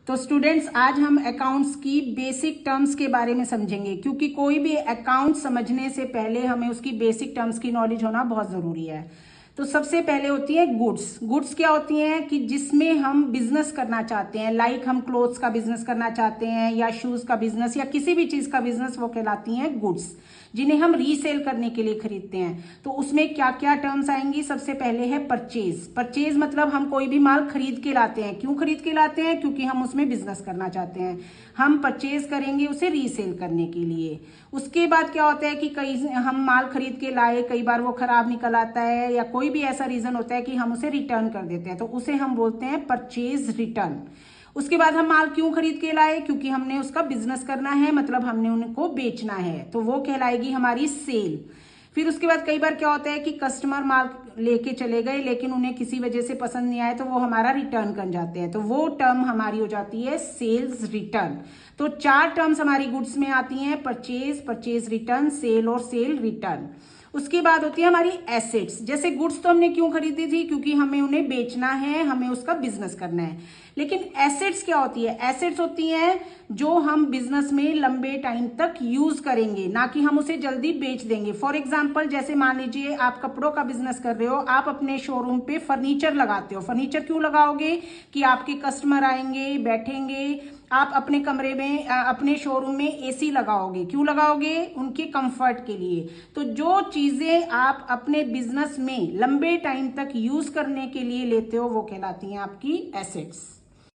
तो स्टूडेंट्स, आज हम अकाउंट्स की बेसिक टर्म्स के बारे में समझेंगे, क्योंकि कोई भी अकाउंट समझने से पहले हमें उसकी बेसिक टर्म्स की नॉलेज होना बहुत ज़रूरी है। तो सबसे पहले होती है गुड्स। गुड्स क्या होती हैं कि जिसमें हम बिजनेस करना चाहते हैं, लाइक हम क्लोथ्स का बिजनेस करना चाहते हैं या शूज़ का बिजनेस या किसी भी चीज़ का बिजनेस, वो कहलाती हैं गुड्स, जिन्हें हम रीसेल करने के लिए खरीदते हैं। तो उसमें क्या क्या टर्म्स आएंगी? सबसे पहले है परचेज। परचेज मतलब हम कोई भी माल खरीद के लाते हैं। क्यों खरीद के लाते हैं? क्योंकि हम उसमें बिजनेस करना चाहते हैं। हम परचेज करेंगे उसे रीसेल करने के लिए। उसके बाद क्या होता है कि कई हम माल खरीद के लाए, कई बार वो खराब निकल आता है या कोई भी ऐसा रीजन होता है कि हम उसे रिटर्न कर देते हैं, तो उसे हम बोलते हैं परचेज रिटर्न। उसके बाद हम माल क्यों खरीद के लाए? क्योंकि हमने उसका बिजनेस करना है, मतलब हमने उनको बेचना है, तो वो कहलाएगी हमारी सेल। फिर उसके बाद कई बार क्या होता है कि कस्टमर माल लेके चले गए लेकिन उन्हें किसी वजह से पसंद नहीं आया, तो वो हमारा रिटर्न कर जाते हैं, तो वो टर्म हमारी हो जाती है सेल्स रिटर्न। तो 4 टर्म्स हमारी गुड्स में आती हैं: परचेज, परचेज रिटर्न, सेल और सेल रिटर्न। उसके बाद होती है हमारी एसेट्स। जैसे गुड्स तो हमने क्यों खरीदी थी? क्योंकि हमें उन्हें बेचना है, हमें उसका बिजनेस करना है। लेकिन एसेट्स क्या होती है? एसेट्स होती हैं जो हम बिजनेस में लंबे टाइम तक यूज करेंगे, ना कि हम उसे जल्दी बेच देंगे। फॉर एग्जाम्पल, जैसे मान लीजिए आप कपड़ों का बिजनेस कर रहे हो, आप अपने शोरूम पे फर्नीचर लगाते हो। फर्नीचर क्यों लगाओगे? कि आपके कस्टमर आएंगे, बैठेंगे। आप अपने कमरे में, अपने शोरूम में एसी लगाओगे। क्यों लगाओगे? उनके कंफर्ट के लिए। तो जो चीजें आप अपने बिजनेस में लंबे टाइम तक यूज करने के लिए लेते हो, वो कहलाती हैं आपकी एसेट्स।